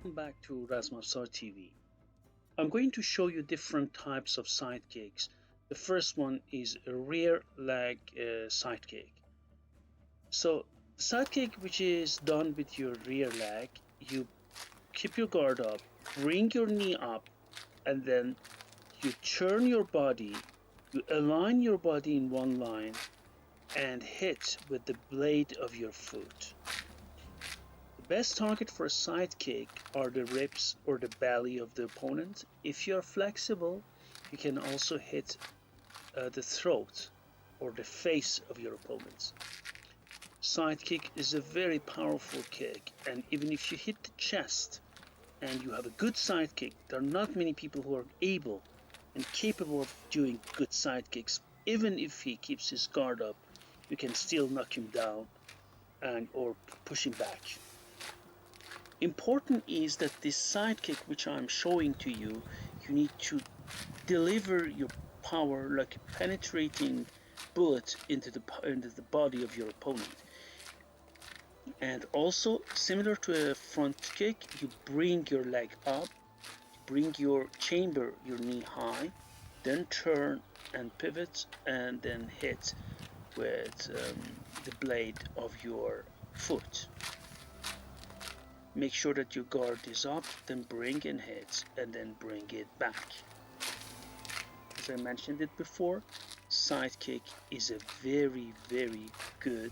welcome back to Razmafzar TV. I'm going to show you different types of side kicks. The first one is a rear leg side kick. So the side kick, which is done with your rear leg, you keep your guard up, bring your knee up, and then you turn your body, you align your body in one line and hit with the blade of your foot. The best target for a side kick are the ribs or the belly of the opponent. If you're flexible, you can also hit the throat or the face of your opponent. Side kick is a very powerful kick, and even if you hit the chest and you have a good side kick, there are not many people who are able and capable of doing good side kicks. Even if he keeps his guard up, you can still knock him down or push him back. Important is that this side kick which I'm showing to you, you need to deliver your power like a penetrating bullet into the body of your opponent. And also, similar to a front kick, you bring your leg up, bring your chamber, your knee high, then turn and pivot, and then hit with the blade of your foot. Make sure that your guard is up, then bring and hit, and then bring it back. As I mentioned it before, side kick is a very, very good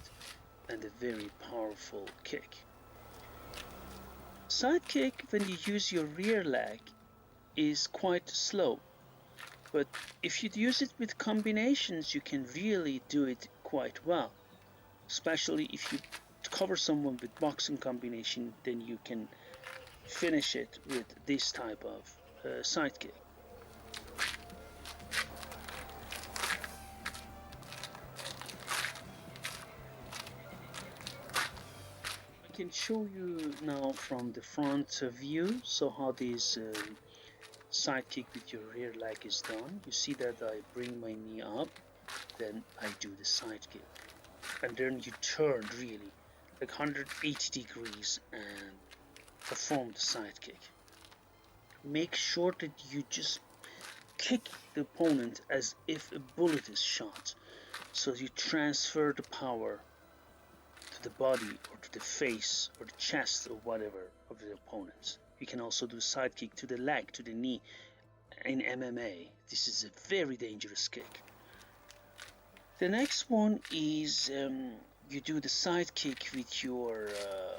and a very powerful kick. Side kick, when you use your rear leg, is quite slow. But if you use it with combinations, you can really do it quite well. Especially if you cover someone with boxing combination, then you can finish it with this type of side kick. I can show you now from the front view, so how this side kick with your rear leg is done. You see that I bring my knee up, then I do the side kick, and then you turn really like 180 degrees and perform the side kick. Make sure that you just kick the opponent as if a bullet is shot, so you transfer the power to the body or to the face or the chest or whatever of the opponent. You can also do side kick to the leg, to the knee. In MMA, this is a very dangerous kick. The next one is you do the side kick with your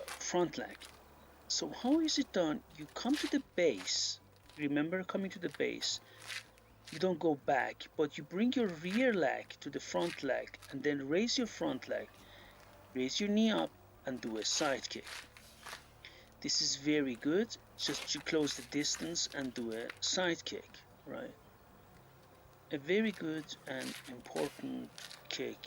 front leg. So how is it done? You come to the base. Remember, coming to the base, you don't go back, but you bring your rear leg to the front leg and then raise your front leg, raise your knee up and do a side kick. This is very good, just to close the distance and do a side kick, right? A very good and important kick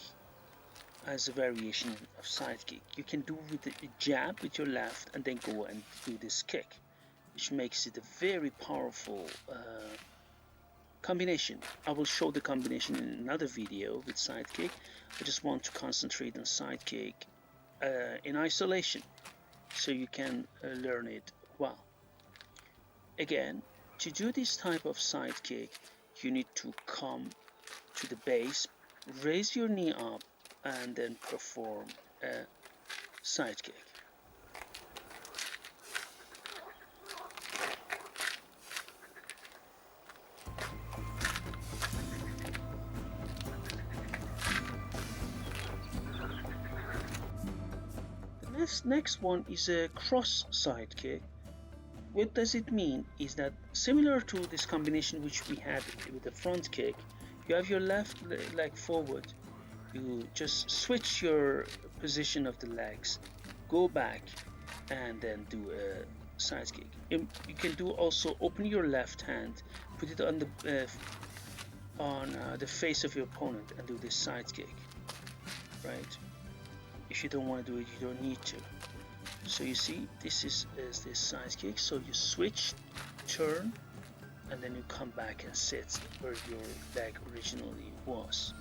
as a variation of side kick. You can do with a jab with your left and then go and do this kick, which makes it a very powerful combination. I will show the combination in another video with side kick. I just want to concentrate on side kick in isolation so you can learn it well. Again, to do this type of side kick, you need to come to the base, raise your knee up, and then perform a side kick. The next one is a cross side kick. What does it mean is that similar to this combination which we had with the front kick, you have your left leg forward, you just switch your position of the legs, go back, and then do a side kick. You can do also open your left hand, put it on the face of your opponent and do this side kick, right? If you don't want to do it, you don't need to. So you see, this is this side kick. So you switch, turn, and then you come back and sit where your leg originally was.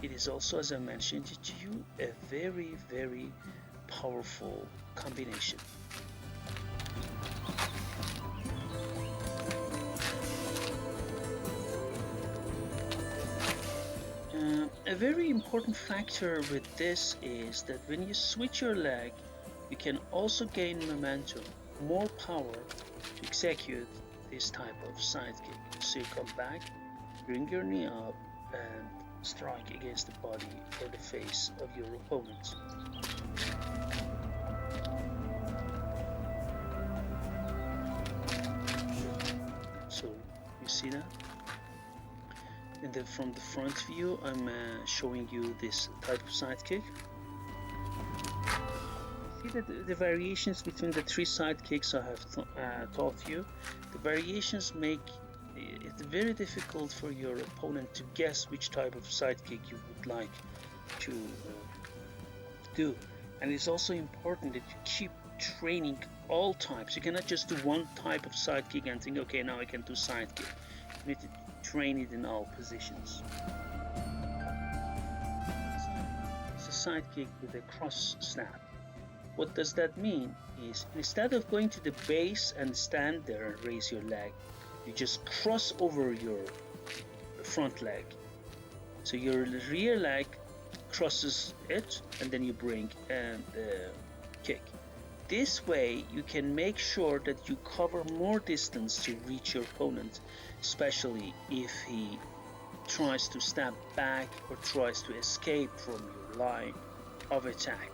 It is also, as I mentioned to you, a very, very powerful combination. A very important factor with this is that when you switch your leg, you can also gain momentum, more power to execute this type of side kick. So you come back, bring your knee up, and strike against the body or the face of your opponent. So you see that? And then from the front view, I'm showing you this type of side kick. See that the variations between the three side kicks I have taught you, the variations make it very difficult for your opponent to guess which type of side kick you would like to do. And it's also important that you keep training all types. You cannot just do one type of side kick and think, okay, now I can do side kick. You need to train it in all positions. It's a side kick with a cross snap. What does that mean is instead of going to the base and stand there and raise your leg, you just cross over your front leg. So your rear leg crosses it and then you bring and kick. This way you can make sure that you cover more distance to reach your opponent, especially if he tries to step back or tries to escape from your line of attack.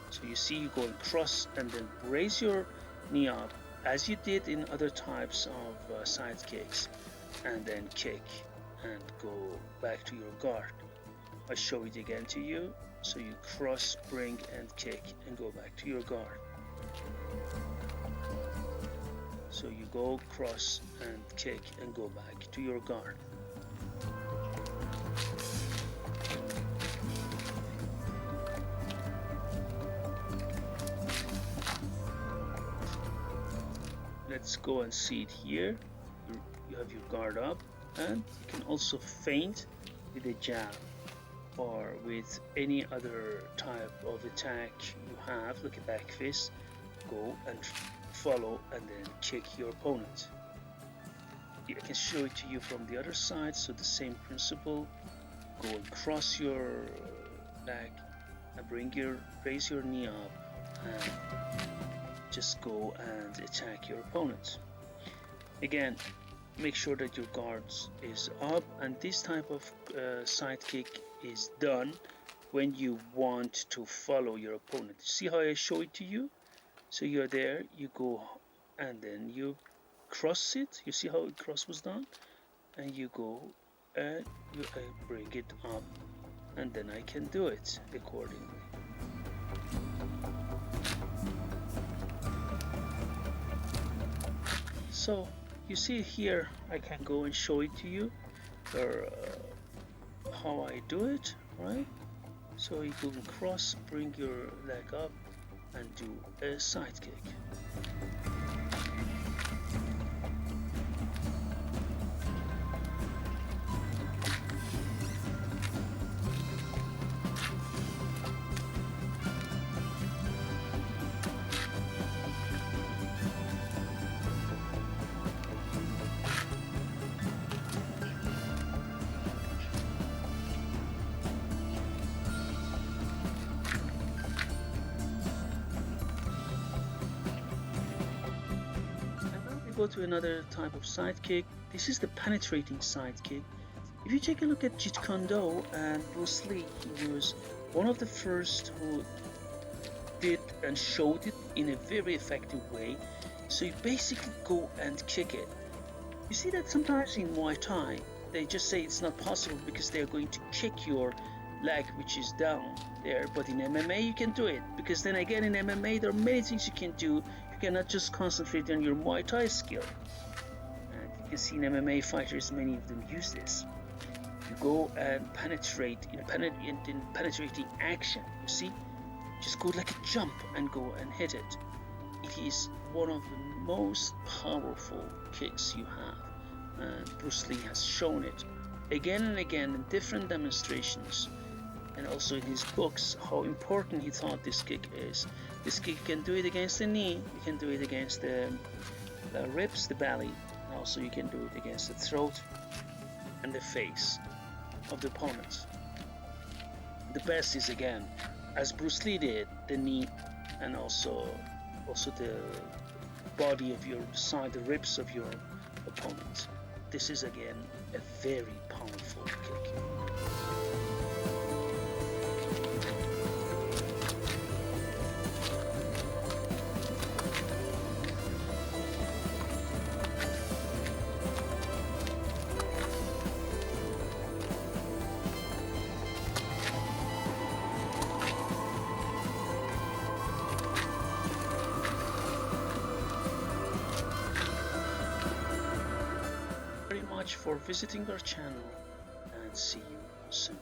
So you see you go across and then raise your knee up as you did in other types of side kicks, and then kick and go back to your guard. I show it again to you. So you cross, bring and kick and go back to your guard. So you go cross and kick and go back to your guard. Let's go and see it here. You have your guard up, and you can also feint with a jab or with any other type of attack you have, like a back fist. Go and follow and then kick your opponent. I can show it to you from the other side. So the same principle. Go and cross your leg and raise your knee up and just go and attack your opponent. Again, make sure that your guard is up, and this type of side kick is done when you want to follow your opponent. See how I show it to you? So you're there, you go and then you cross it. You see how the cross was done? And you go and you bring it up, and then I can do it accordingly. So you see here, I can go and show it to you, or how I do it, right? So you go cross, bring your leg up, and do a side kick. Go to another type of side kick. This is the penetrating side kick. If you take a look at Jeet Kune Do and Bruce Lee, he was one of the first who did and showed it in a very effective way. So you basically go and kick it. You see that sometimes in Muay Thai, they just say it's not possible because they're going to kick your leg which is down there, but in MMA you can do it, because then again in MMA there are many things you can do. You cannot just concentrate on your Muay Thai skill, and you can see in MMA fighters, many of them use this. You go and penetrate in penetrating action. You see, just go like a jump and go and hit it. It is one of the most powerful kicks you have, and Bruce Lee has shown it again and again in different demonstrations. and also in his books how important he thought this kick is. This kick, you can do it against the knee, you can do it against the ribs, the belly, and also you can do it against the throat and the face of the opponent. The best is, again, as Bruce Lee did, the knee, and also the body of your side, the ribs of your opponent. This is again a very powerful kick. Very much for visiting our channel, and see you soon.